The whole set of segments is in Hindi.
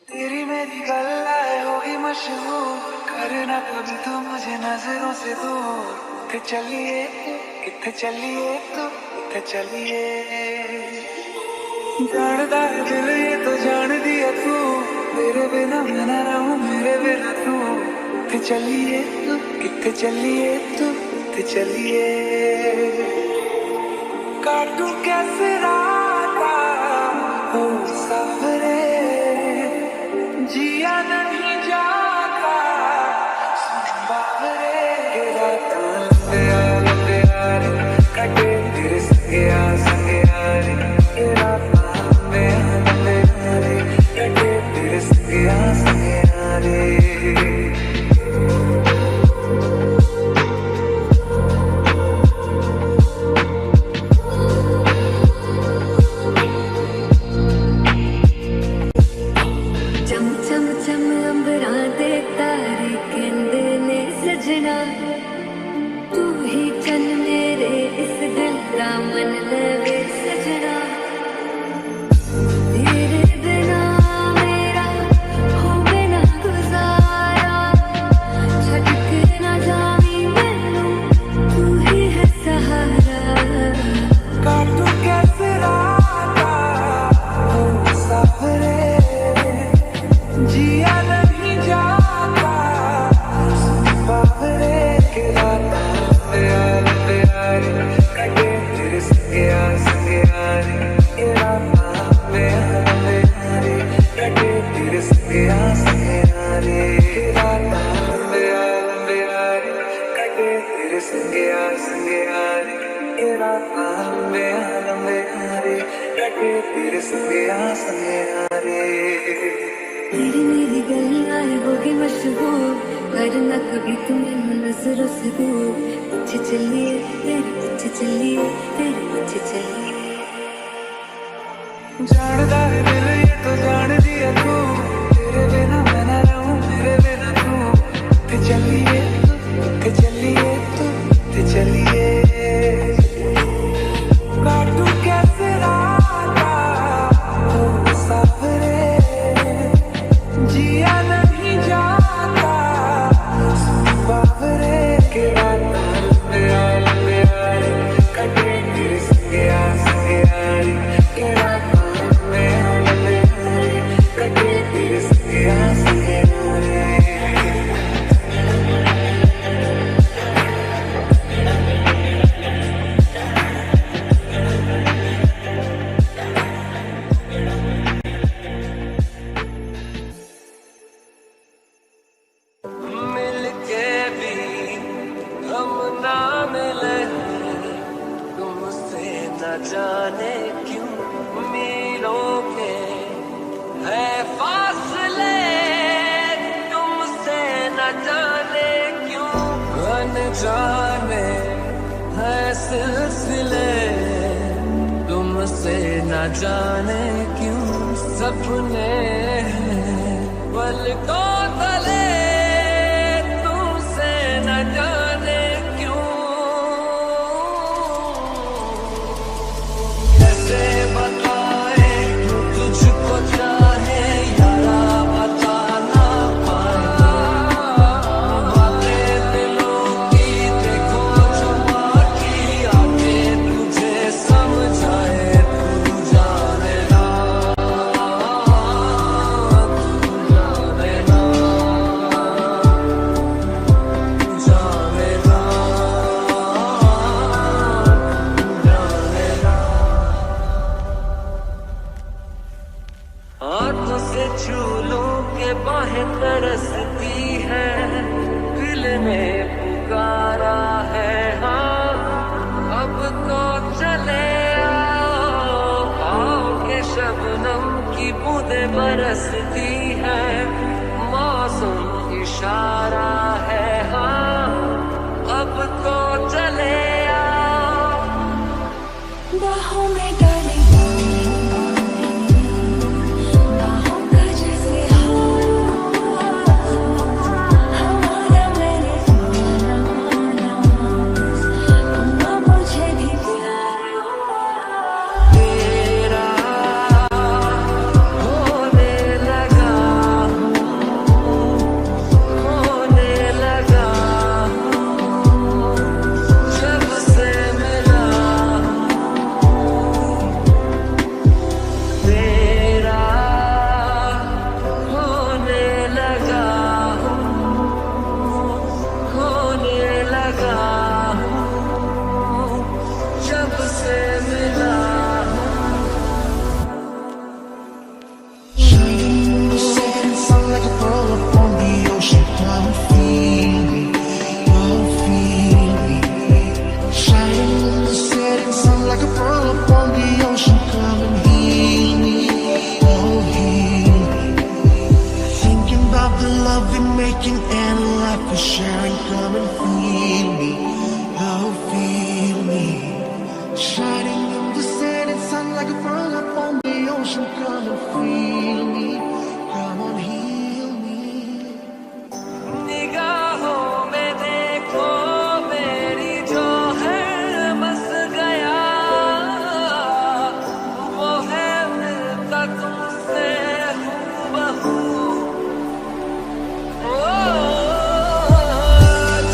तेरी मेरी गल्लाए होगी मशहूर, करना कभी तू मुझे नजरों से दूर। किथे चलिए, किथे चलिए तू, किथे चलिए। जानदा है दिल ये तो जान दिया तू, तेरे बिना मैं ना रहूं, मेरे बिना तू। किथे चलिए तू, किथे चलिए तू, किथे चलिए। काटूं कैसे राता ओ सावरे, जिया नहीं जाता सुन बावरे। रातां लंबे यारे कटे तेरे संगे यारे। रातां लंबे यारे कटे तेरे संगे यारे। तू ही चल मेरे इस दिल का मन लगे सजना। तेरे बिना मेरा हो बिना गुजारा, छटक ना जावी मैनू तू ही है सहारा। काटूं कैसे राता ओ सावरे, जिया नहीं जाता सुन बावरे। रातां लंबे यारे कटे तेरे संगे यारे। रातां लंबे यारे कटे तेरे संगे यारे। रातां लंबे यारे कटे तेरे संगे यारे। रातां लंबे यारे कटे तेरे संगे यारे। तेरी मेरी गलियां होगी मशहूर, करना कभी तुम नजरों से दूर। पीछे चलिए तेरे पीछे चलिए, तेरे पीछे चलिए। जानदा है दिल ये तो जान दिया तू, तेरे बिना मैं ना रहूं, मेरे बिना तू। किथे चलिए तू, किथे चलिए तू, किथे चलिए। काटूं कैसे राता ओ सावरे, जिया नहीं जाता सुन बावरे। रातां लंबे यारे कटे तेरे संगे यारे। रातां लंबे यारे कटे तेरे संगे यारे। मिलके भी हम ना मिले, तुमसे न जाने क्यों मीलों के है फासले। तुमसे न जाने क्यों अनजाने है सिलसिले। तुमसे न जाने क्यों सपने पलकों तले। तुमसे न जाने क्यों कैसे बताए तुझको चाहे यारा, बता ना पाए बातें दिलों की। देखो छुपा की आके तुझे समझाए, तू जाने ना, तू जाने ना, तू जाने ना, तू जाने ना। हाथों से छू लूं के बाहें तरसती है, दिल ने पुकारा है हाँ। अब तो चले आओ के शबनम की बूंदें बरसती है, मौसम इशारा है हाँ। अब तो चले आओ बाहों में डाले बाहों का जैसे हमारा मैंने जाना, तुम मुझे भी प्यार तेरा होने लगा। making and a life for sharing. Come and feel me, oh feel me. Shining in the setting sun like a pearl upon the ocean. Come and feel me, come on heal me. निगाहों में देखो मेरी जो है बस गया, वो है मिलता तुमसे हूबहू। ओ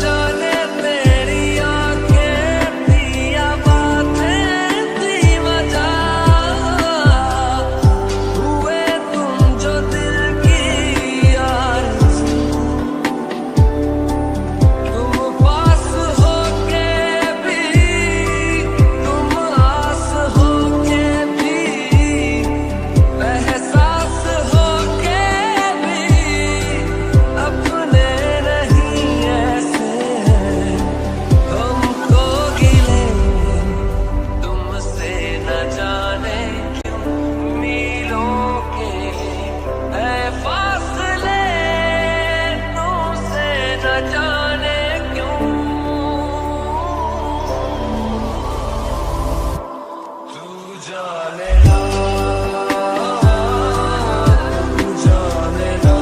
जाने तेरी आंखें थी या बातें थी मजा, हुए तुम जो दिल की आरज़ू। तुम पास होके भी, तुम आस होके भी, एहसास होके भी, अपने नहीं ऐसे हमको गिले। तुमसे न जाने क्यों मीलों के है फासले, तुमसे न जाने क्यों। तू जाने ना, तू जाने ना,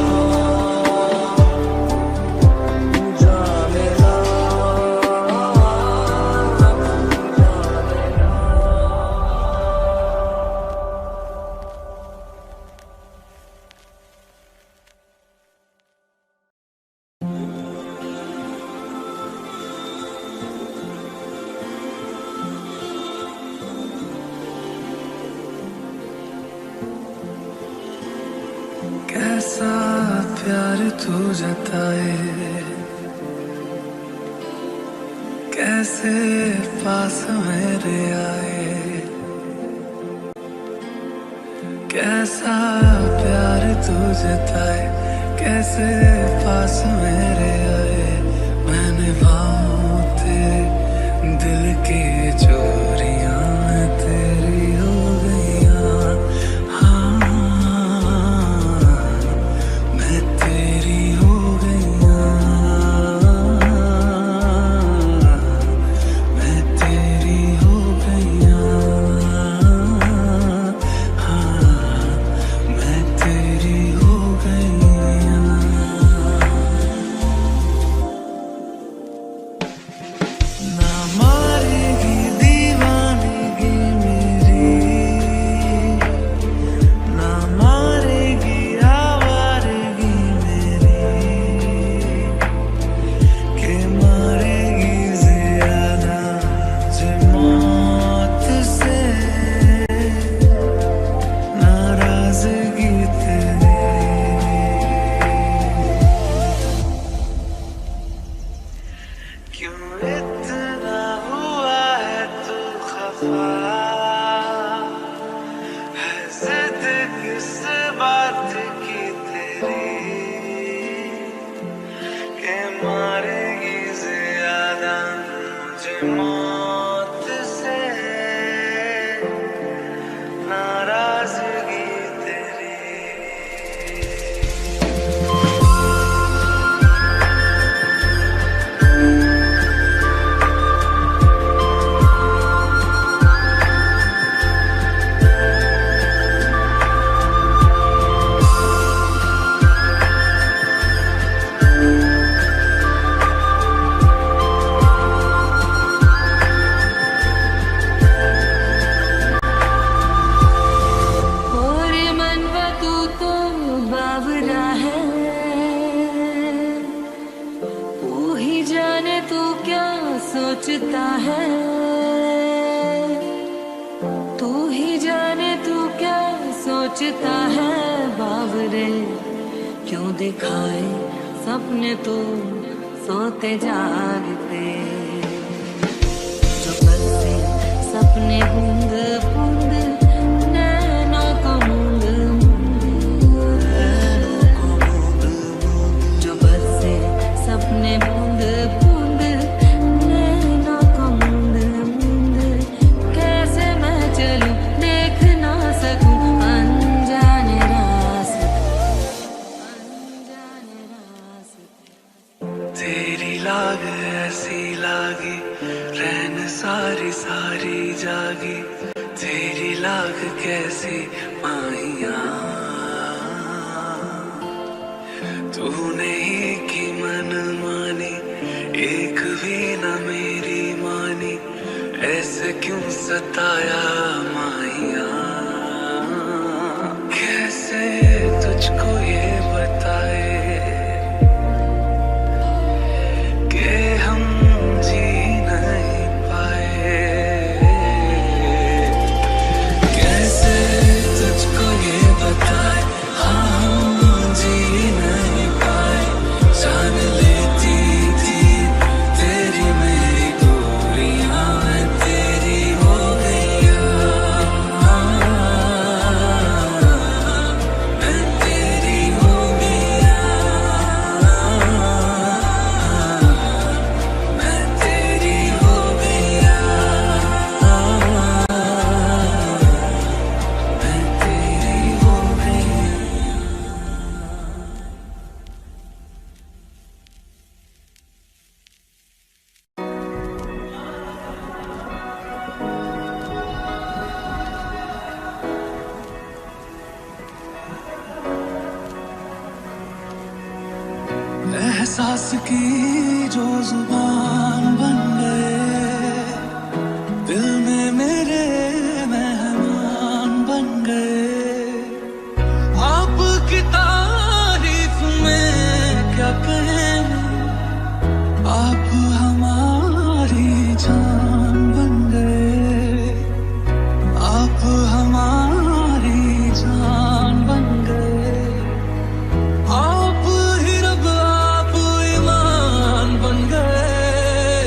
तू जाने ना, कैसा प्यार तू जताए, कैसे पास मेरे आए, कैसा प्यार तू जताए, कैसे पास मेरे आए। मैं निभाऊं तेरे दिल की चोरियां तेरी हो गईयां। हाँ मैं तेरी हो गईयां, मैं तेरी हो गईयां। हाँ मैं तेरी हो गईयां। ना मारेगी दीवानगी मेरी, ना मारेगी आवारगी मेरी, के मारेगी ज़्यादा जो मौत से नाराज़गी तेरी। क्यों इतना हुआ है तू खफा, है जिद किस बात की तेरी, के मारेगी ज़्यादा मुझे मौत से नाराज़गी तेरी। और मनवा तू तो बावरा है, तू ही जाने तू क्या सोचता है, तू ही जाने तू क्या सोचता है। बावरे क्यों दिखाए सपने तू सोते जागते, जो बसे सपने बूंद बूंद नैनों को मूंद मूंद, जो बसे सपने बूंद बूंद नैनों को मूंद मूंद। कैसे मैं चलूं देख ना सकूं अनजाने रास्ते, अनजाने रास्ते। लाग ऐसी लागी, रैन सारी सारी जागी, तेरी लाग कैसी माहिया। तूने ही की मन मानी, एक भी न मेरी मानी, ऐसे क्यों सताया माहिया। कैसे तुझको ये बताए कि हम जी नहीं पाए। कैसे तुझको ये बताए, हाँ हम जी नहीं पाए। जान लेती थी तेरी मेरी दूरियां, मैं तेरी हो गया, मैं तेरी हो गया, मैं तेरी हो गया, मैं तेरी हो गया। एहसास की जो जुबान बन गए, दिल में मेरे मेहमान बन गए। आपकी तारीफ में क्या कहें, आप हमारी जान बन गए, आप हमारी जान बन गए। आप ही रब, आप ईमान बन गए,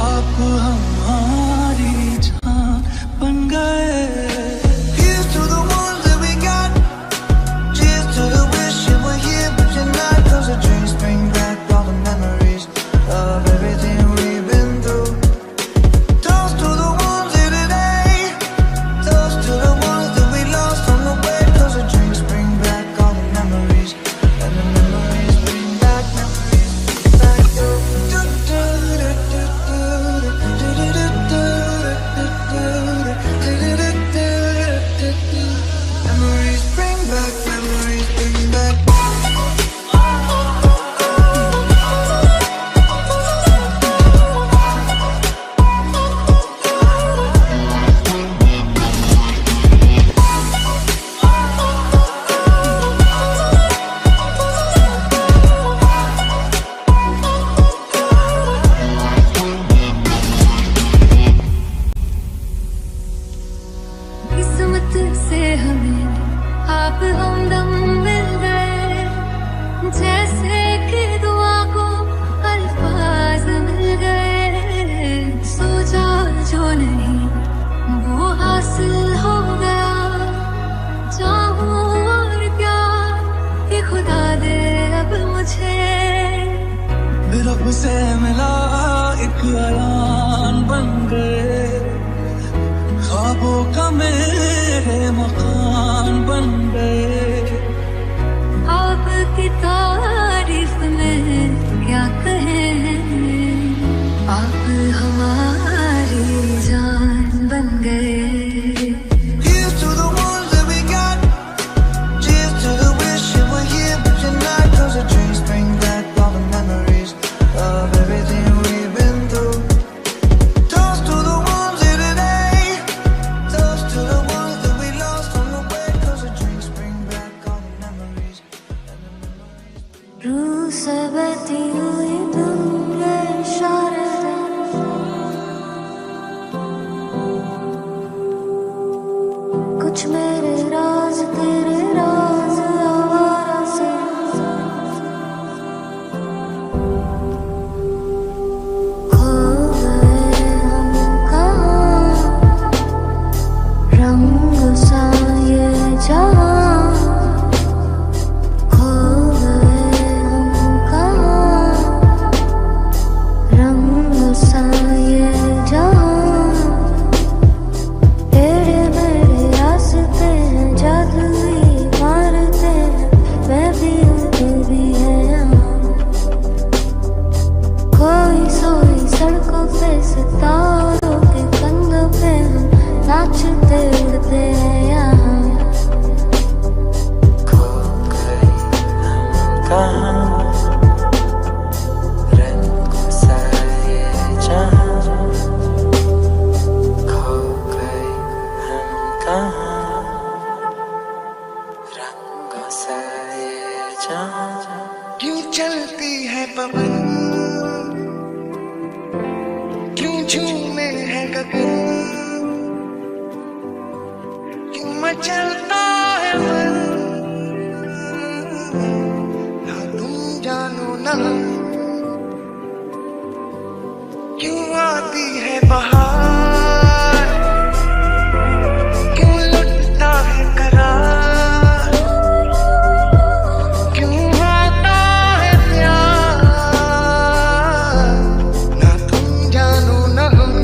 आप हमारी जान बन गए। Here's to the ones that we got. Cheers to the wish you were here, but you're not. 'Cause the dreams bring back all the memories of everything we've been through. Toast to the ones here today. Toast to the ones that we lost on the way. 'Cause the dreams bring back all the memories, and the memories bring back memories. Back to do do do do do do do do do do do. Memories bring back, memories bring back. किस्मत से हमें आप हमदम मिल गए, जैसे कि दुआ को अल्फाज मिल गए। सोचा जो नहीं वो हासिल हो गया, चाहूं और क्या कि खुदा दे अब मुझे। रब से मिला एक अयान बन गए, ख्वाबों का मेरे मकान बन गए। आपकी तारीफ में क्या कहें, आप हमारी जान बन गए। Here's to the ones that we got. Cheers to the wish you were here, but you're not. 'Cause the dreams bring back all the memories of everything we've been through. Toast to the ones here today. Toast to the ones that we lost on the way. 'Cause the dreams bring back all the memories, and the memories. रूह से बहती हुई तुम ये इशारे, कुछ मेरे राज तेरे राज आवारा से। खो गए हम कहाँ, रंग सा ये जहाँ। खो गए हम कहाँ, बसाए जहाँ क्यों चलती है पवन, क्यों झूमे है गगन, क्यों मचलता है मन, ना तुम जानो ना क्यों आती है बहार, क्यों लुटता है करार, क्यों आता है प्यार, ना तुम जानो ना हम।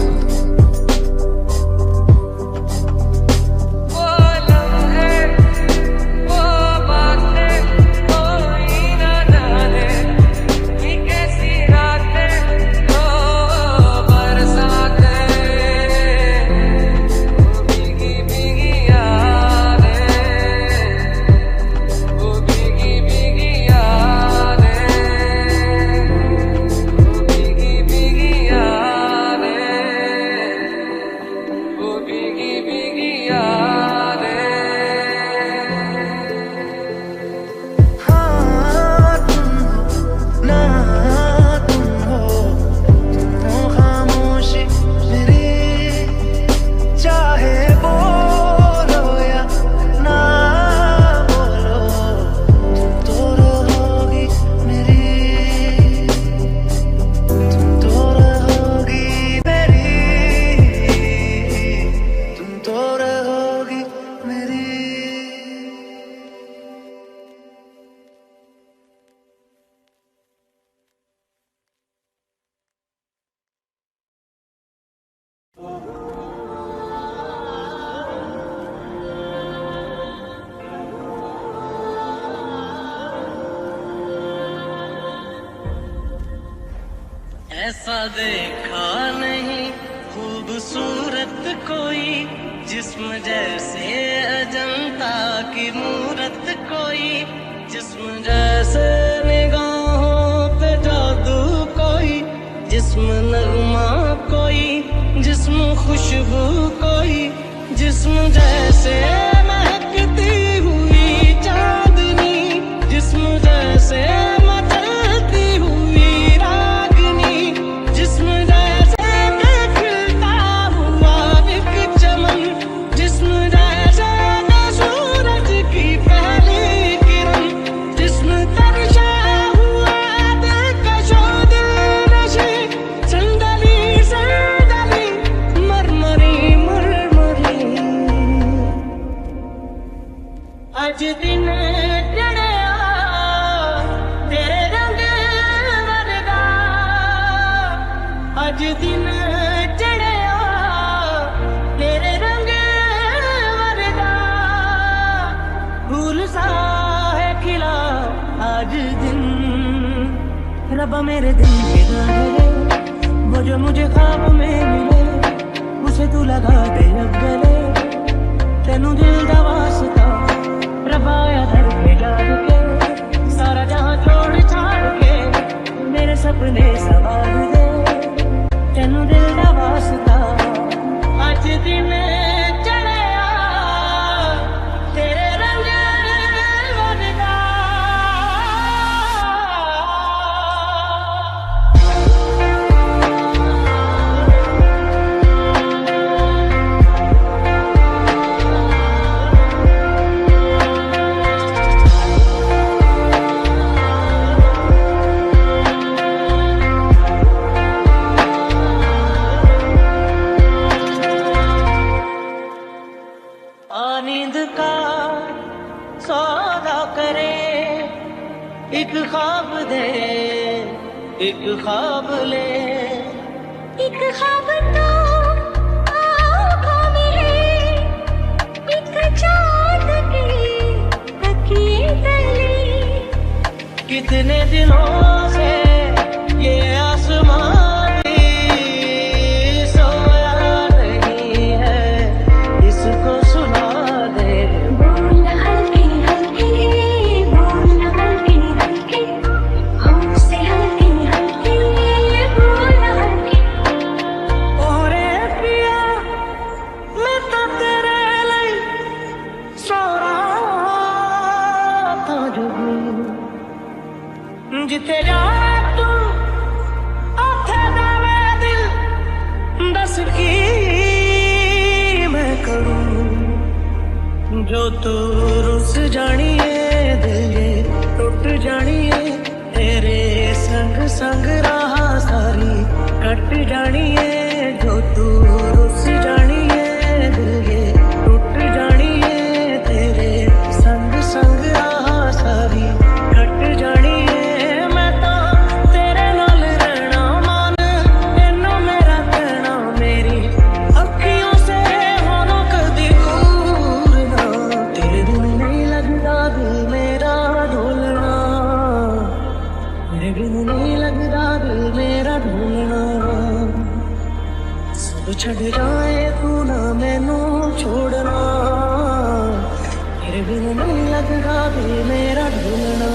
वो लम्हे, वो बातें कोई ना जाने, ये कैसी रातें ओ बरसातें, वो भीगी भीगी यादें, वो भीगी भीगी यादें, वो भीगी भीगी यादें, वो भीगी भीगी यादें। हाँ तुम हो ना तुम हो, खामोशी मेरी, चाहे बोलो या ना बोलो, तुम तो रहोगी मेरी, तुम तो रहोगी मेरी, तुम तो रहोगी मेरी। ऐसा देखा नहीं खूबसूरत कोई, जिस्म जैसे अजंता की मूरत कोई, जिस्म जैसे निगाहों पे जादू कोई, जिस्म नगमा कोई, जिस्म खुशबू कोई, जिस्म जैसे महकती हुई चांदनी, जिस्म जैसे मचलती हुई रागनी, जिस्म जैसे खिलता हुआ एक चमन, जिस्म जैसे सूरज की पहली किरण, जिस्म तरशा हुआ दिलकशो दिलनशी, संदली संदली मरमरी मुरमुरी। अज दिन चढ़िया तेरे रंग वरदा, अज दिन चढ़िया तेरे रंग वरदा, फूल सा है खिला आज दिन, रब्बा मेरे दिल के गाने, वो जो मुझे ख्वाब में मिले, उसे तू लगा दे अब गले, तेनू दिल दा वास्ता रबाया धर के डाल के, सारा जहां छोड़ छाड़ के मेरे सपने सवार दे, तेनू दिल दा वास्ता अज दिन चढ़िया तेरे रंग वरदा। नींद का सौदा करे, एक ख्वाब दे एक ख्वाब ले, एक ख्वाब तो आँखों में है, एक चाँद की तकिए तले, कितने दिनों से ये आसमान भी सोया नहीं है, इसको सुना दे। बोल हल्के हल्के, बोल हल्के हल्के, हमसे हल्के हल्के, बोल हल्के। ओरे पिया मैं तो तेरे लिए सो रहा जब जिथे जाए तू उथे जावे दिल दस की मैं करूं जो तू रुस जानिए दिल ये टूट जानिए तेरे संग संग राह सारी कट जानिए जो तू रुस जानिए दिल ये टूट जानिए तेरे संग संग राह सारी कट जानिए मैं तो तेरे नाल रहना मान तेनू मेरा कहना मेरी अखियों से होना कदी दूर ना तेरे बिन नहीं लगता दिल मेरा ढोलना तेरे बिन नहीं लगता दिल मेरा ढोलना सब छड़ जाए तू ना मैनू छोड़ना तेरे बिन नहीं लगता दिल मेरा ढोलना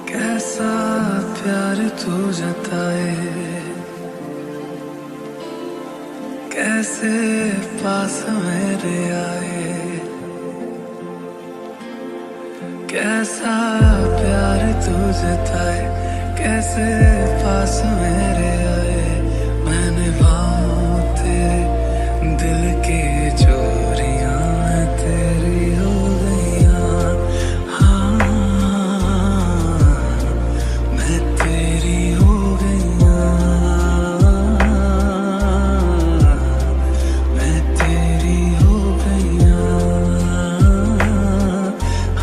कैसा प्यार तू जताए कैसे पास मेरे आए कैसा प्यार तू जताए कैसे पास मेरे आए मैंने बाहों तेरे दिल की चोरियां तेरी हो गईयां हाँ मैं तेरी हो गईयां मैं तेरी हो गईयां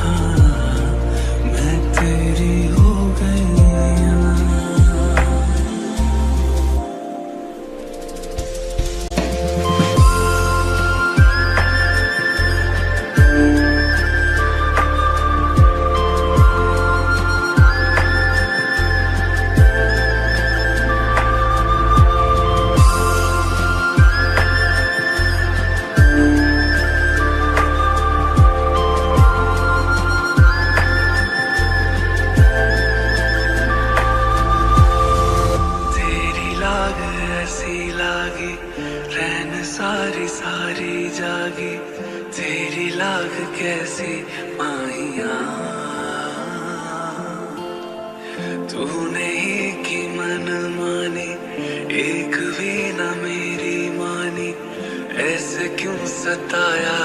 हाँ मैं तेरी हो गईयां तेरी लाग ऐसी लागी रैन सारी सारी जागी तेरी लाग कैसी माहिया तूने ही की मन मानी एक भी न मेरी मानी ऐसे क्यों सताया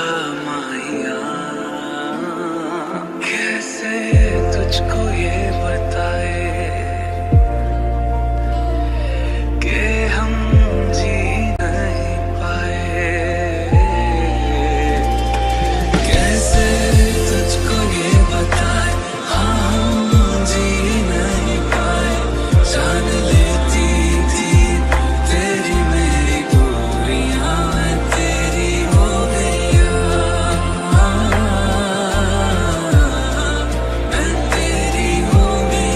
माहिया कैसे तुझको ये बताए कि हम जी नहीं पाए कैसे तुझको ये बताए हम जी नहीं पाए जान लेती थी तेरी मेरी दूरियां मैं तेरी हो गईयां मैं तेरी हो गई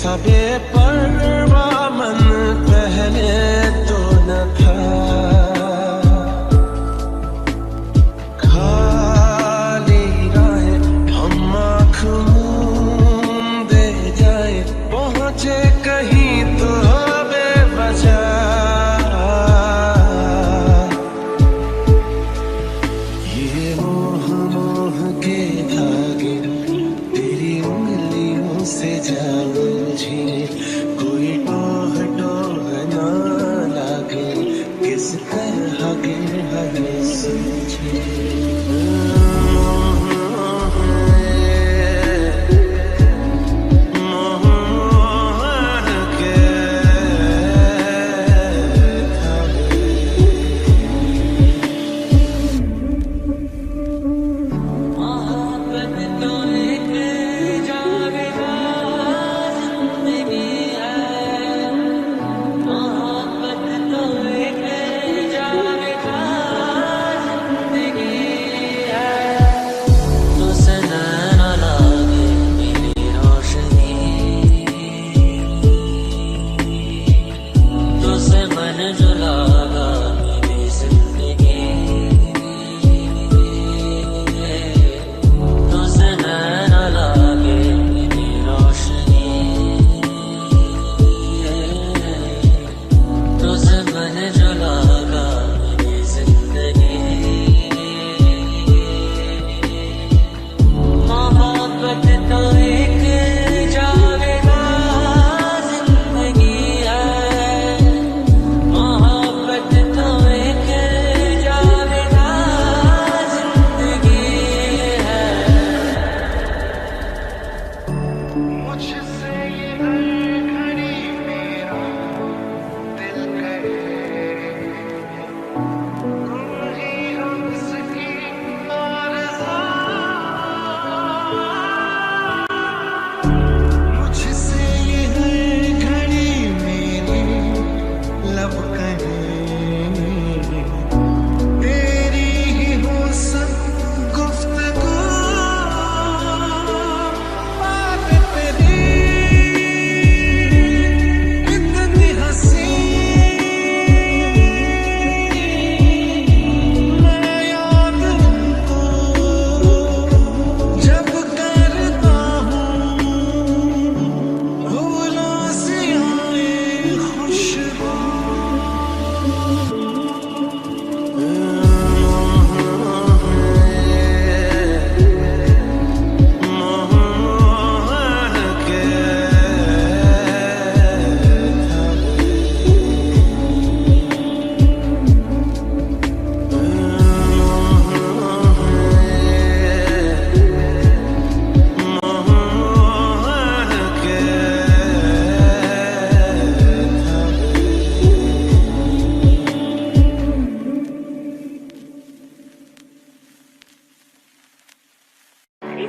सा बेपरवा मन पहले तो न था, खाली राहें हम आँख मूंदे जाए, पहुँचे कहीं तो बेवजह। ये मोह मोह के धागे तेरी उंगलियों से जा उलझे, कोई टोह टोह ना लागे, किस तरह के हमें सूझे।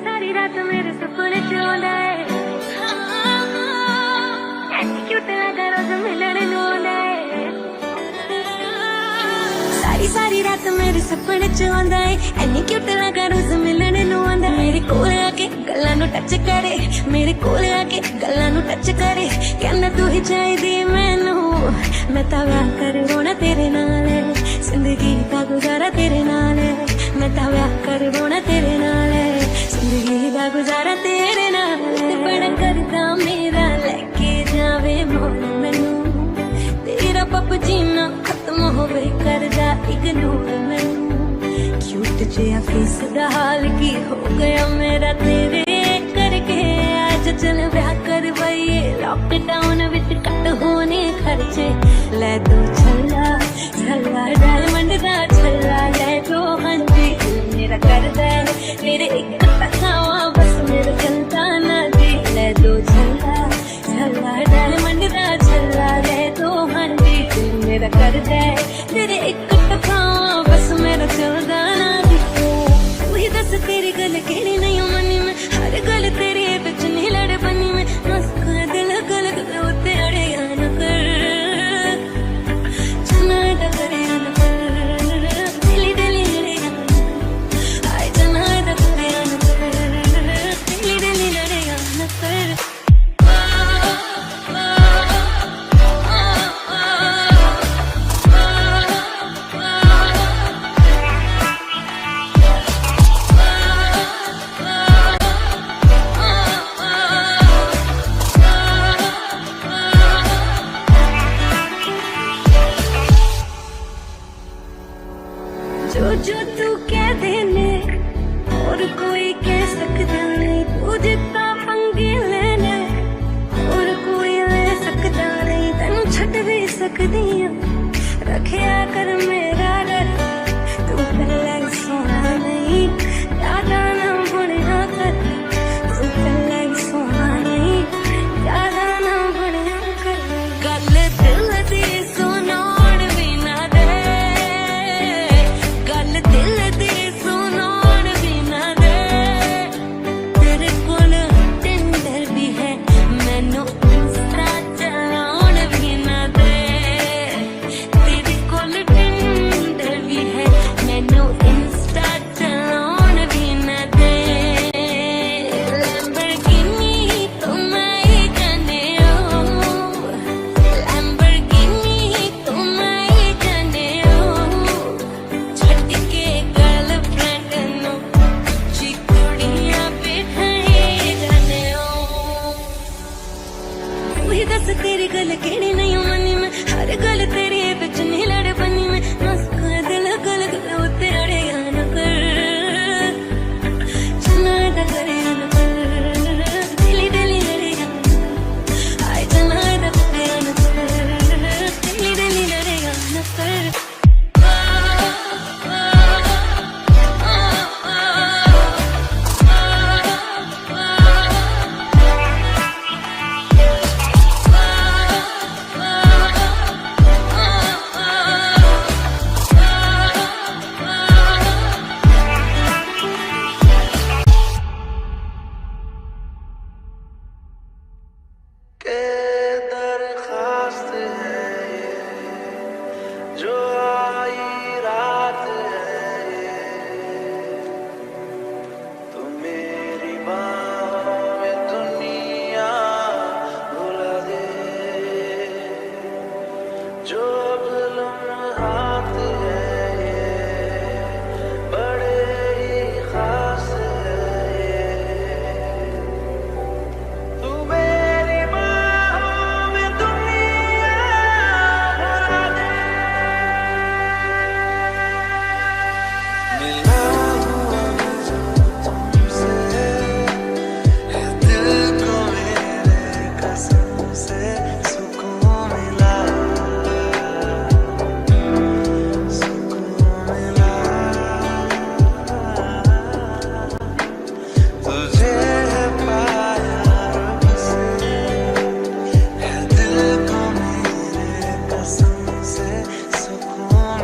सारी रात मेरे सपने च आंदा है, क्यूट लगा रोज मिलन नू आंदा है। सारी रात मेरे सपने च आंदा है, एनी क्यूट लगा रोज मिलन नू आंदा है। मेरे कोल आके गल्लां नू टच करे, मेरे कोल आके गल्लां नू टच करे, कहंदा तू ही चाहिदी मैनू, मैं तां व्याह करवाउणा तेरे नाल, जिंदगी दा गुजारा तेरे नाल, मैं तां व्याह करवाउणा तेरे नाल, जिंदगी दा गुजारा तेरे नाल। बड़ा करदा मेरा लेके जावे मोल मैनू, तेरा पपजी ना खत्म होवे करदा इग्नोर मैनू। क्यूट जिहा फेस दा हाल की हो गया मेरा तेरे करके, आज चल ब्याह करवाइए, लॉकडाउन विच कट होने खर्चे। ले दो छल्ला छल्ला डायमंड दा छल्ला, ले दो हांजी मेरा करदा तेरे एक तकावा, बस मेरा चलता ना जी। ले दो छल्ला छल्ला डायमंड दा छल्ला, ले दो हांजी मेरा करदा तेरे एक तकावा, बस मेरा चलता ना जी। तू ही दस तेरी गल केड़ी नहीं मनी में, हर गल तेरी बिच नहीं लड़ बनी में, मस्का दिल गल उत्ते अड़े न कर, चना डगरे न कर, दिली दिली लड़े आए चना डगरे न कर, दिली दिली लड़े न कर। दिया रखिया कर मेरा डर तू पहले सोना नहीं यादा ना बढ़िया कर तू पहले सोना नहीं यादा ना बढ़िया कर गल दिल दी सुनाउण भी ना दे गल दिल दी सुनाउण भी ना दे तेरे कोल टेंडर भी है मैनू इंस्टा चलाउण भी ना दे तेरे कोल टेंडर भी है मैनू इंस्टा चलाउण भी ना दे लैम्बोर्गिनी तो मैं ही जाने लैम्बोर्गिनी तो मैं ही जाने छड्ड के गर्लफ्रेंड नू चिकुड़ियां बिठाई जाने वही दस तेरी गल केड़ी नहीं मनी मैं हर गल तेरी बिच नहीं लड़ बनी मैं मस्का दिल गल गल उत्ते अड़े न कर चना दा करे न कर दिली दिली लड़े आए चना दा करे न कर दिली दिली लड़े न कर के दरखास्त है ये जो आई रात है ये तू मेरी बाहों में दुनिया भुला दे जो अब लम्हात है ये बड़े ही खास है ये तू मेरी बाहों में दुनिया भुला दे मिला हुआ तुमसे है दिल को मेरे कसम से सुकून मिला तुझे पाया रब से है दिल को मेरे कसम से सुकून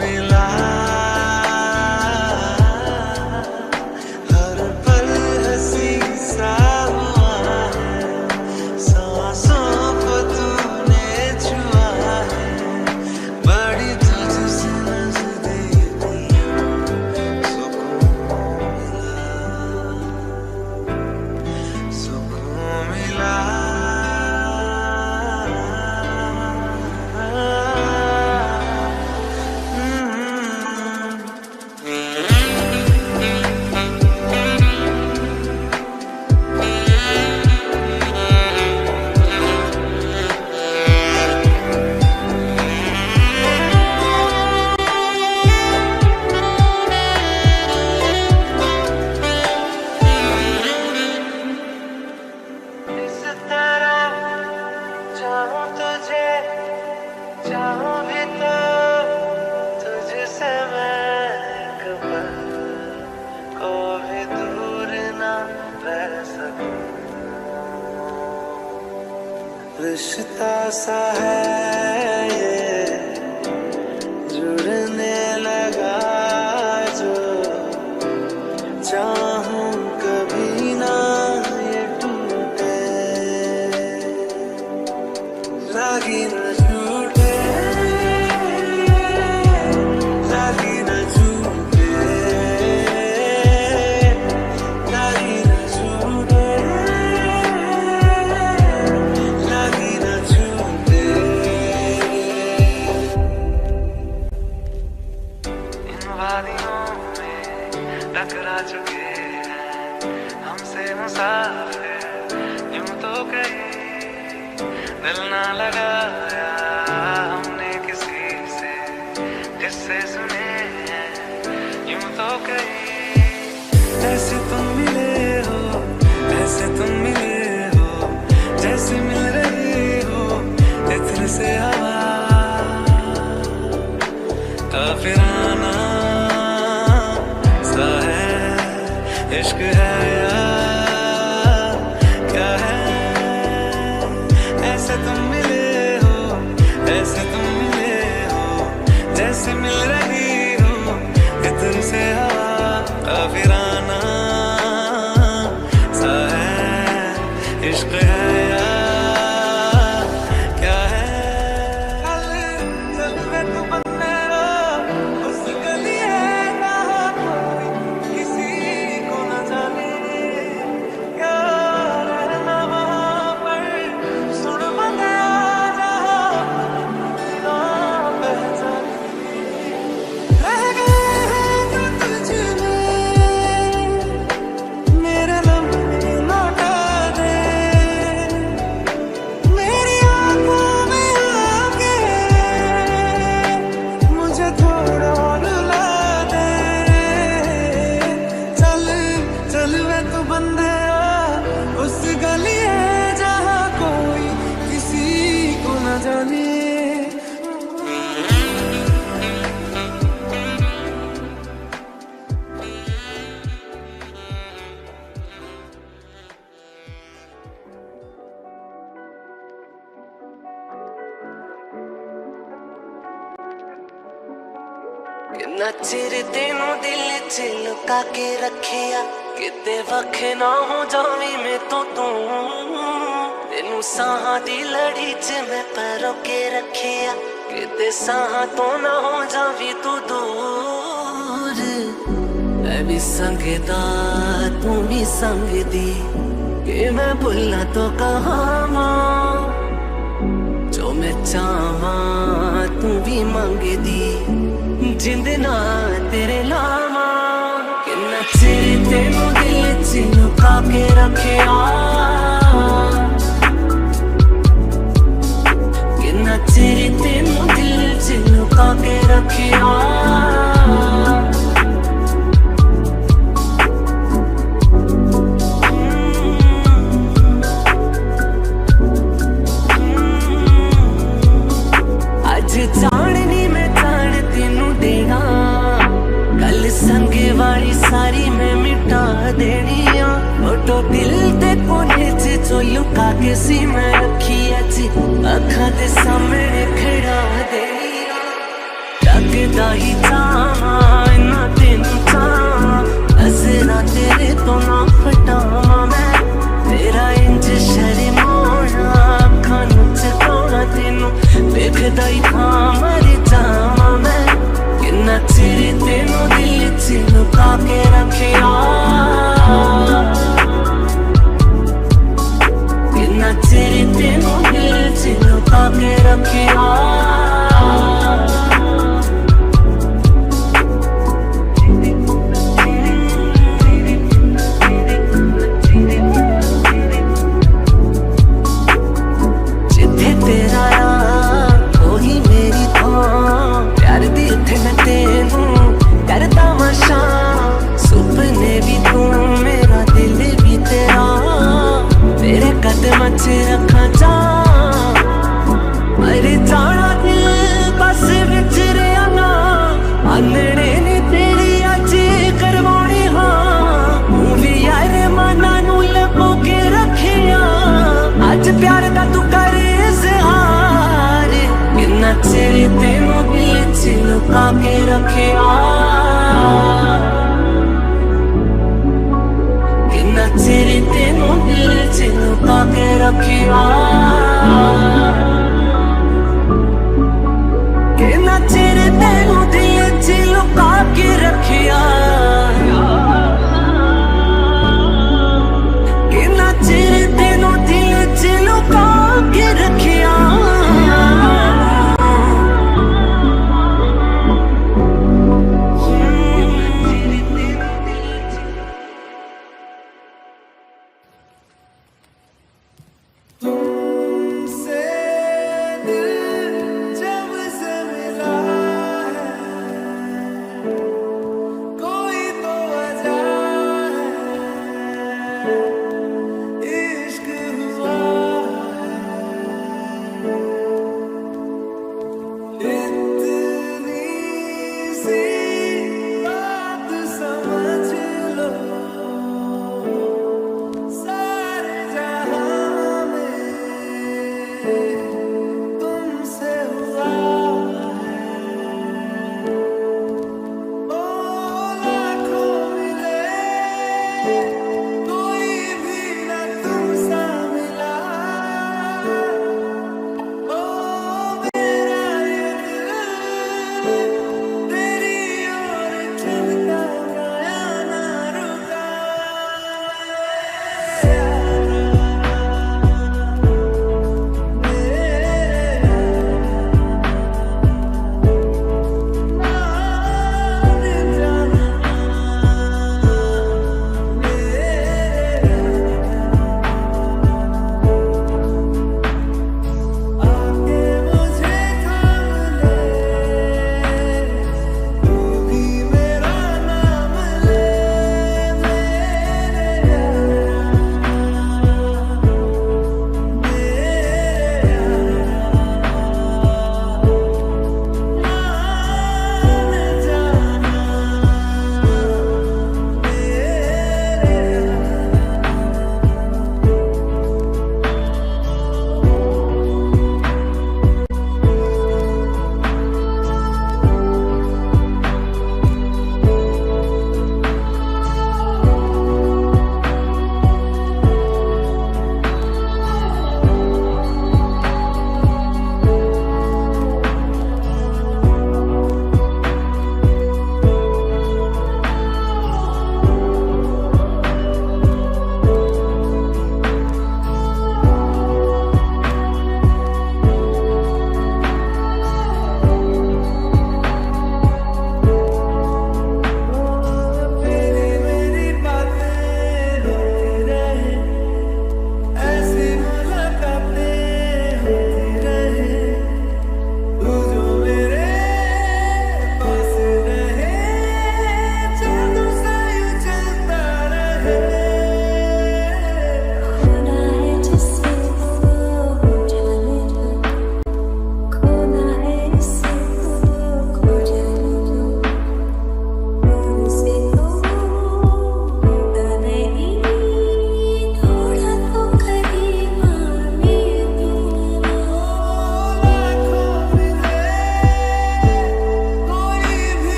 मिला हर पल हंसी सा हुआ है सांसों को तूने छुआ है बड़ी तुझसे नजदीकियां सुकून मिला इस तरह चाहूं तुझे चाहूं भी तो तुझसे मैं एक पल को भी दूर ना रह सकूं रिश्ता सा है ये जुड़ने लगा जो चाहूं कभी ना ये टूटे लागी न झूठे लागी न झूठे लागी न झूठे लागी न झूठे इन वादियों में टकरा चुके हैं हमसे मुसाफिर यूं तो कहीं दिल ना लगाया हमने किसी से किससे सुने हैं यूं तो कहीं ऐसे तुम मिले हो ऐसे तुम मिले हो तुमसे हवा काफिराना सा है इश्क है या क्या है ऐसे तुम मिले हो ऐसे तुम मिले हो जैसे मिल रही हो कि तुमसे हवा काफिराना सा है इश्क है या क्या है चल वे तू बंदे उस गली है ना कोई किसी को न जाने क्या रहना वहाँ पर सुन बंदे रह गए हैं जो तुझ में मेरे लम्हे लौटा दे मेरी आंखों में आके मुझे थोड़ा रुला दे चल चल वे तू बंदे उस गली है जहाँ कोई किसी को न जाने किन्ना चिर तेनू दिल च लुका के रखिया किते वख ना हो जावी मैं तो तू तेनू साहां दी लड़ी च मैं परो के रखिया किते साहां तो ना हो जावी तू दूर मैं भी संगदा तू भी संगदी कि मैं भुलना तो कहां जो मैं चाहवा तू भी मंगदी जिंद ना तेरे लावा किन्ना चिर तेनू दिल च लुका के रखिया किन्ना चिर तेनू दिल च लुका के रखिया आज जानी मैं जान तेनू देना गल संगे वाली सारी मैं मिटा देनी आ फोटो दिल ते कोने च जो लुका के सी मैं रखी अज अखा दे सामने खड़ा देनी आ लगदा ही चावा ना तेनू चावा नजरा तेरे तो ना फटावा मैं तेरा इंज शर्माना अखा नू चकाना तेनू देखदा ही था मर जावा मैं किन्ना चिर तेनू दिल च लुका के रखिया किन्ना चिर तेनू दिल च लुका के रखिया जिथे तेरा कोई मेरी थां प्यार दी इत्थे मैं तेनू करदा मशा सुपने भी तू मेरा दिल भी तेरा तेरे कदम च रखा जा अरे जाना दिल बस विच रहा ना आंदड़े नी तेरी अज करवानी हाँ तू भी यार मना नू लपो के रखिया अज प्यार दा तू कर इज़हार किन्ना चिर तेनू दिल च लुका के रखिया किन्ना चिर तेनू दिल च लुका के रखिया किन्ना चिर तेनू दिल च लुका के रखिया किन्ना चिर तेनू दिल च लुका के रखिया तुमसे दिल जब से मिला है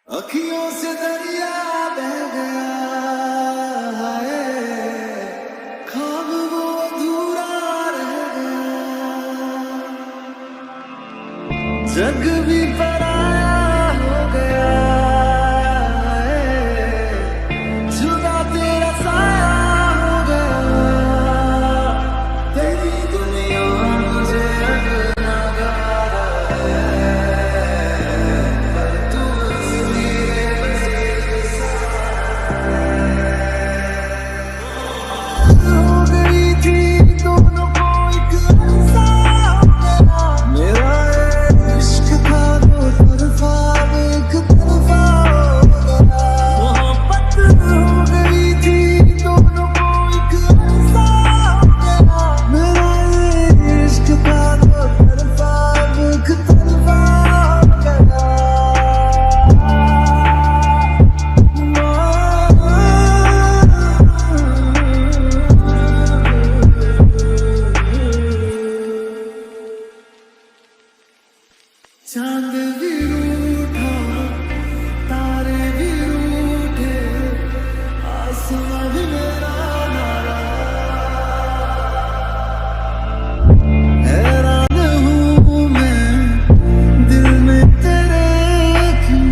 अखियों से दरिया बह गया है, ख्वाब वो अधूरा रह गया, जग भी पराया हो गया है, जुदा तेरा साया हो गया, तेरी दुनिया मुझे अब नागारा है, पर तू इसलिए हो गई थी दोनों को एक ऐसा मेरा इश्क था दो तरफा एक तरफा हो गया, मोहब्बत हो गई थी दोनों को एक ऐसा मेरा इश्क था दो तरफा एक तरफा चांद भी रूठा तारे भी रूठे आसमां भी मेरा नारा, हैरान हूँ मैं दिल में तेरे क्यों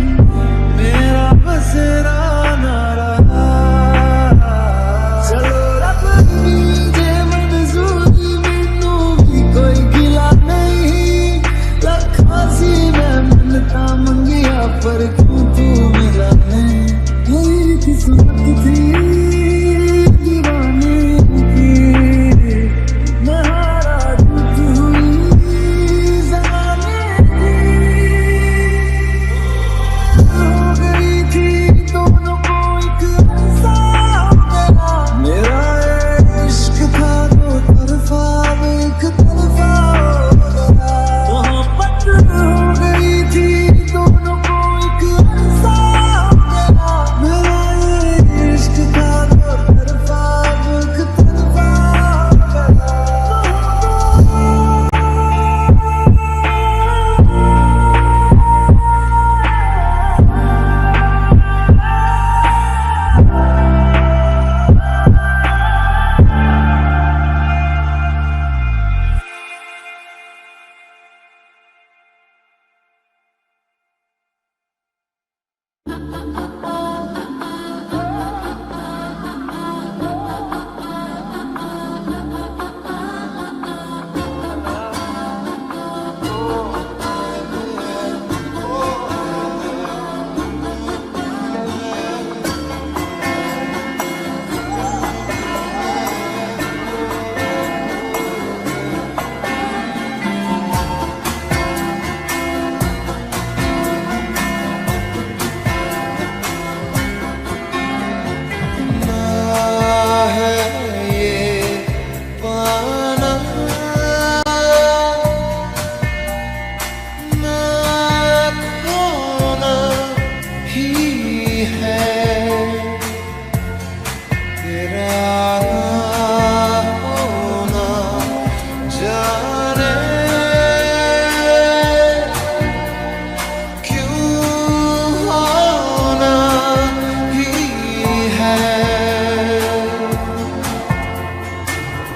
मेरा बसेरा नारा, चलो रब दीजे मंजूरी मैनू भी कोई गिला नहीं, लखा सी मैं मनता मंगिया पर क्यों तू मिला नहीं, मेरी किस्मत थी दीवाने की, मैं हारा जीत हुई ज़माने की, हो गई थी दोनों को एक ऐसा मेरा इश्क था दो तरफा एक तरफा हो गया, मोहब्बत हो गई थी दोनों को एक ऐसा मेरा इश्क था दो तरफा एक तरफा हो गया।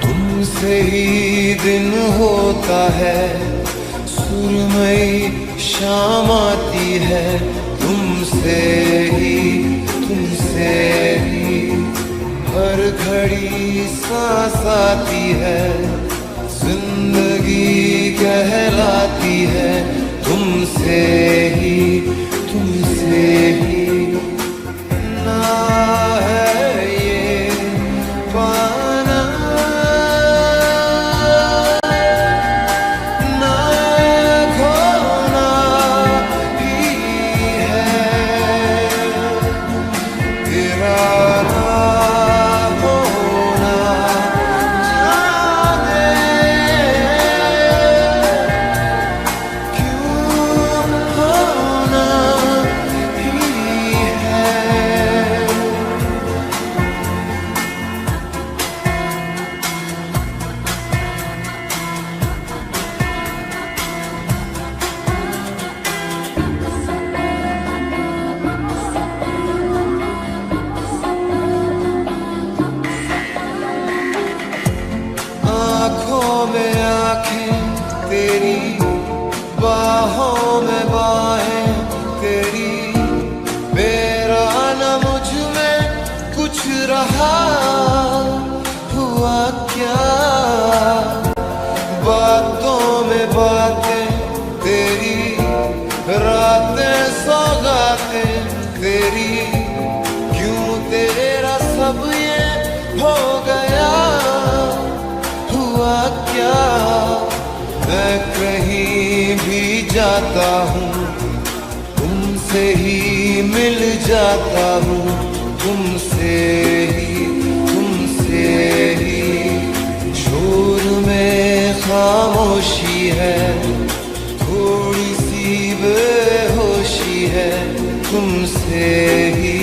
तुमसे ही दिन होता है, सुरमई शाम आती है, तुमसे ही हर घड़ी सांस आती है, जिंदगी कहलाती है, तुमसे ही ना है ये पाना ना खोना ही है, तेरा ना होना जाने क्यों होना ही रहा हुआ क्या, बातों में बातें तेरी, रातें सौगातें तेरी, क्यों तेरा सब ये हो गया, हुआ क्या। मैं कहीं भी जाता हूँ तुमसे ही मिल जाता हूँ, तुमसे ही शोर में खामोशी है, थोड़ी सी बेहोशी है, तुमसे ही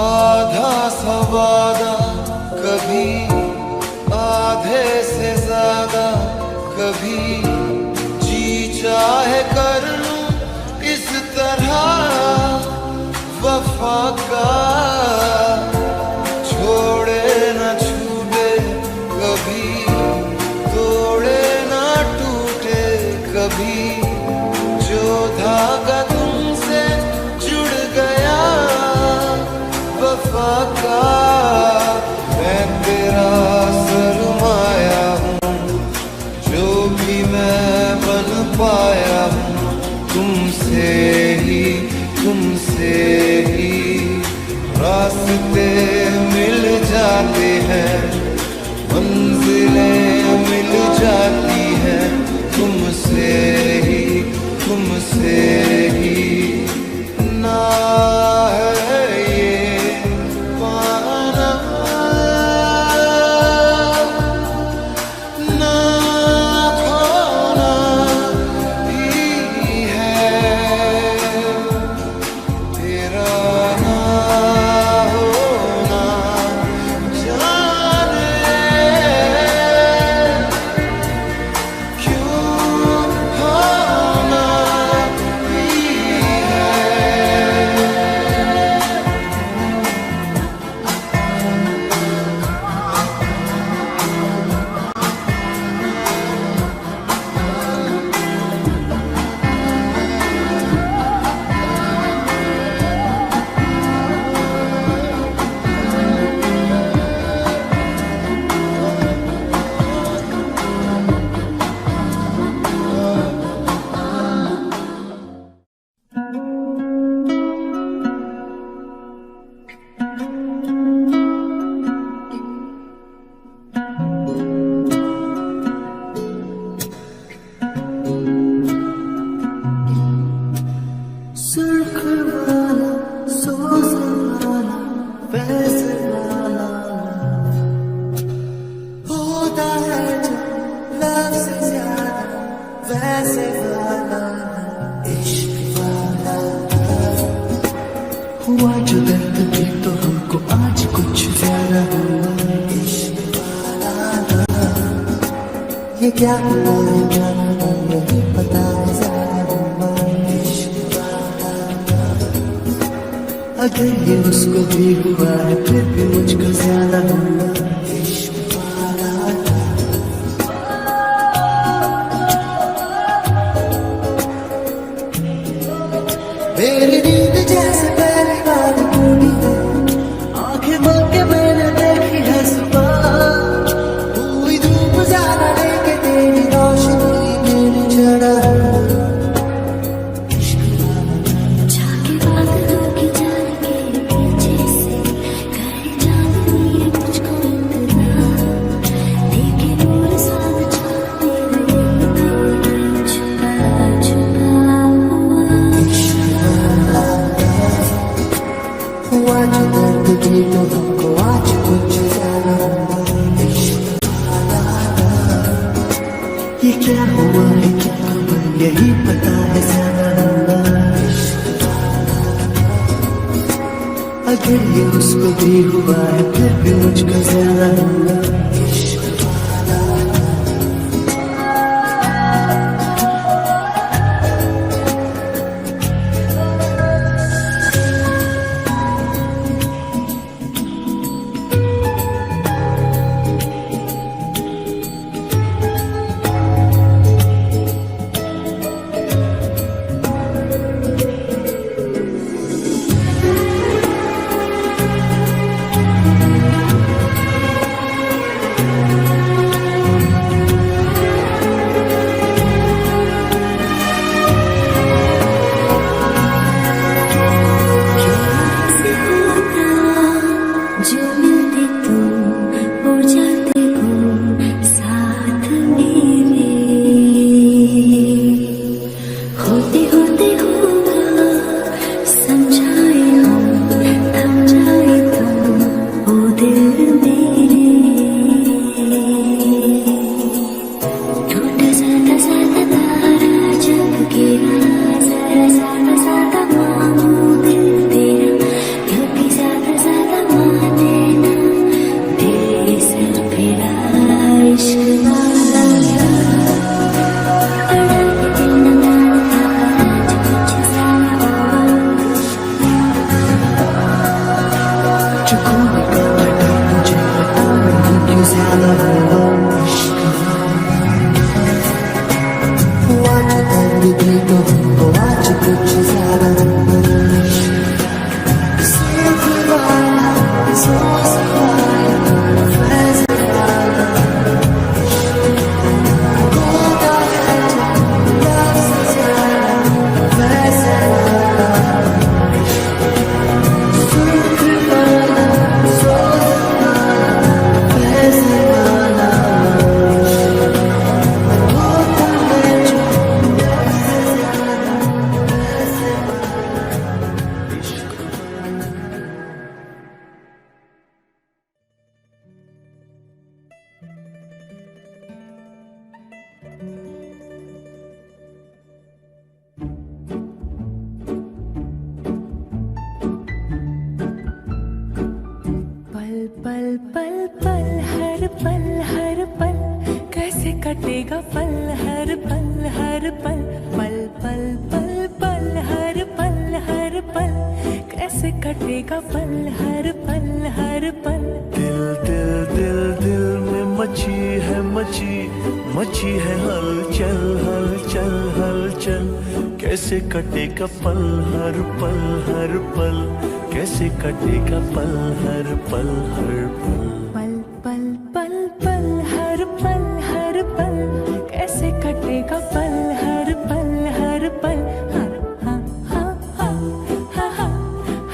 आधा सा वादा कभी आधे से ज्यादा, कभी जी चाहे कर लूं इस तरह वफा का, छोड़े न छूटे कभी, तोड़े न टूटे कभी, जो धागा तुमसे जुड़ गया वफा का, मैं तेरा सरमाया हूँ, जो भी मैं बन पाया हूँ, तुमसे ही रास्ते मिल जाते हैं, मंजिलें मिल जाती हैं, तुमसे ही ना है ये पाना, ना खोना ही है, तेरा ना होना जाने क्यों होना ही है। सुर्ख वाला सोच वाला वैसे वाला होता है जो लव से ज्यादा वैसे वाला इश्क वाला हुआ जो दर्द भी तो हमको आज कुछ ज्यादा हुआ इश्क वाला ये क्या हुआ है क्या हुआ नहीं पता है ज्यादा हुआ इश्क वाला अगर ये उसको भी हुआ है फिर भी मुझको ज्यादा हुआ इश्क वाला मेरी नींद जैसे पहली बार टूटी है, आंखें बंद के मैंने देखी है सुबह, हुई धूप ज्यादा लेके तेरी रोशनी मेरी जड़ा जाके बात होगी जान के पीछे से, करे जाननी है मुझको इंतजार, लेकिन और साथ चाहते रहे छुपा छुपा हुआ जो दर्द भी तो हमको आज कुछ ही हुआ है फिर भी मुझको ज्यादा हुआ जो मिलते तुम हो जाते गुम साथ मेरे होते होते होगा समझाए हम थम जाए तुम ओ दिल मेरे टूटा साता साता तारा जब गिरा जरा साता साता मांगू दिल तेरा क्योंकि साता साता माने ना तेरे सर फिरा इश्क वाला बड़ा दिल न डालता आज कुछ सारा जो खोने का बैठा मुझे पता नहीं क्यों ज्यादा हुआ हुआ जो दर्द भी तो हुआ जो कुछ ज्यादा हुआ पल पल पल हर पल कैसे कटेगा पल हर पल पल पल पल पल हर पल कैसे कटेगा पल हर पल दिल दिल दिल दिल में मची है हलचल हलचल हलचल कैसे कटेगा पल हर पल कैसे कटेगा पल हर पल पल पल पल पल हर पल कैसे कटेगा पल हर पल हाँ हाँ हाँ हाँ हाँ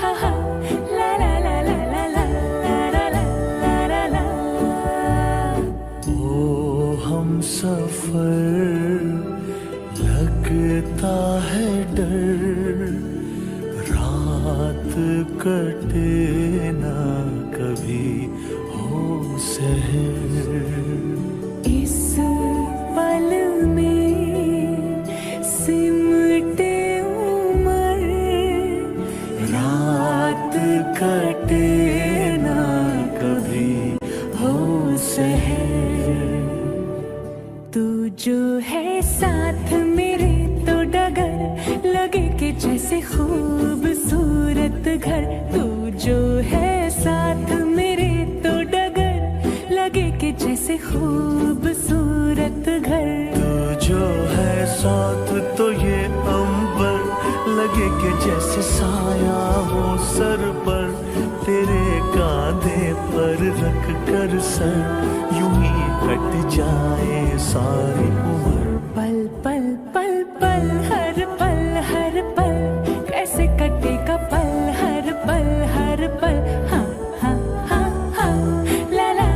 हाँ हाँ ला ला ला ला ला ला ला ला ला ला ओ हम सफर लगता है डर रात कटे ना कभी हो सहर इस पल में सिमटे उम्र रात कटे ना कभी हो सहर तू जो है साथ मेरे तो डगर लगे कि जैसे खूबसूरत घर तू जो है साथ मेरे तो डगर लगे कि जैसे खूबसूरत घर तू जो है साथ तो ये अंबर लगे कि जैसे साया हो सर पर तेरे कांधे पर रख कर सर यूं ही कट जाए सारी उम्र पल पल पल पल हर पल कैसे कटेगा पल हर पल हाँ हाँ हाँ हाँ ला ला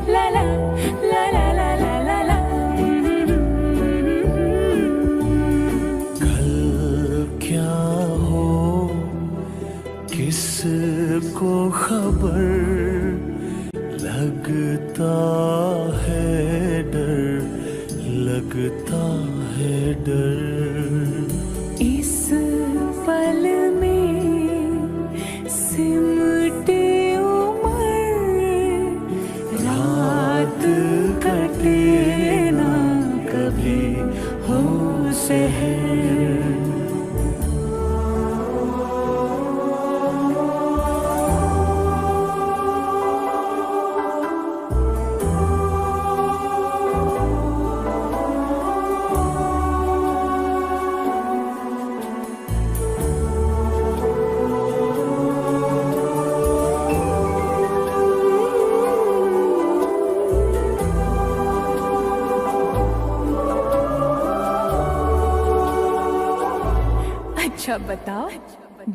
ला ला ला ला ला ला ला ला कल क्या हो किसको खबर लगता है डर लगता है डर इस पल में सिमटे अच्छा बताओ,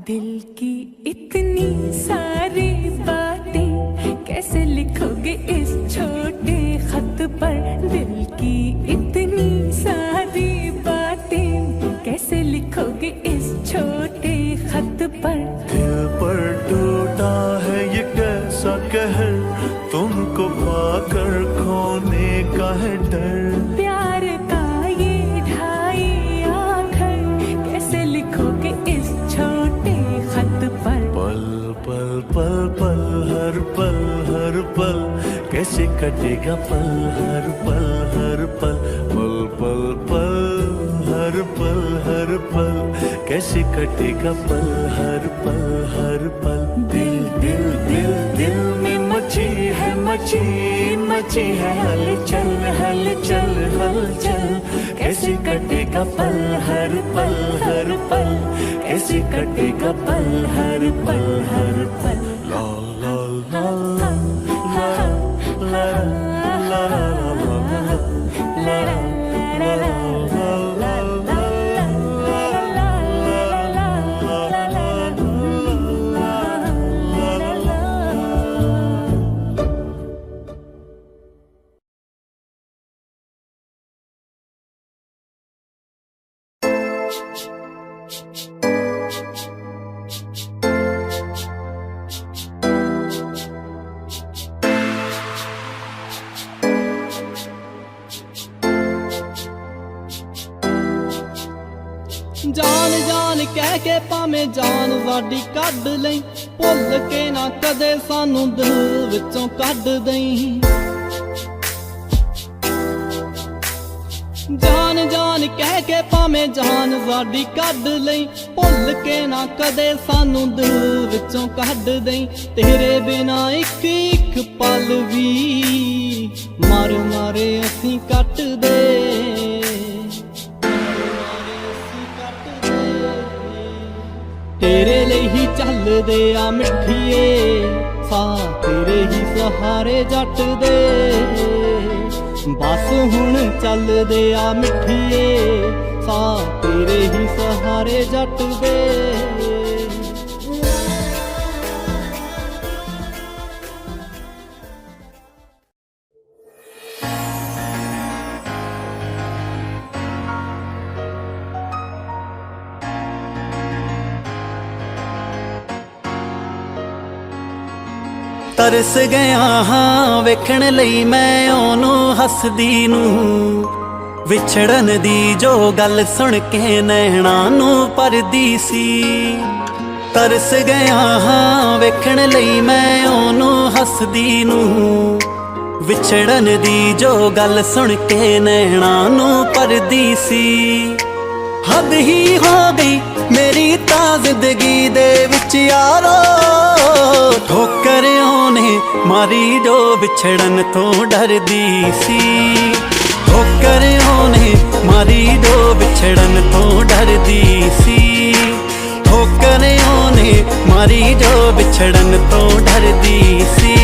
दिल की इतनी सारी बातें कैसे लिखोगे इस छोटे खत पर। दिल की इतनी सारी बातें कैसे लिखोगे इस छोटे खत पर। दिल पर टूटा है ये कैसा कहर, तुमको पाकर खोने का है डर। प्यार का ये ढाई आखर कैसे लिखोगे इस छोटे खत पर। पल पल पल पल हर पल हर पल कैसे कटेगा पल हर पल हर पल। पल पल पल हर पल कैसे कटेगा पल हर पल। दिल दिल दिल दिल में मची है हलचल हलचल हलचल। कैसे कटेगा पल हर पल कैसे कटेगा पल हर पल। ला ला ला ला ला ला ला ला जान जान कह के भावें जान साडी कढ लई, भुल के ना कदे सानू दिल विचों कढ दई। जान जान कह के भावें जान साडी कढ लई, भुल के ना कदे सानू दिल विचों कढ दई। तेरे बिना एक एक पल भी मार मारे असीं कट दे। तेरे लिए ही चलदे आ मिठिए सा, तेरे ही सहारे जट दे। बस हुण चलदे आ मिठिए सा, तेरे ही सहारे जट दे। तरस गया हाँ वेखण लई मैं ओनू हसदी नू, विछड़न दी जो गल सुन के नैणा नू परदी सी। तरस गया हाँ वेखण लई मैं ओनू हसदी नू, विछड़न दी जो गल सुन के नैणा नू परदी सी। हद ही हो गई मेरी ता जिंदगी दे विच यारो, ठोकर ओने मारी जो विछड़न तो डरदी सी। ठोकर ओने मारी जो विछड़न तो डरदी सी। ठोकर ओने मारी जो विछड़न तो डरदी सी।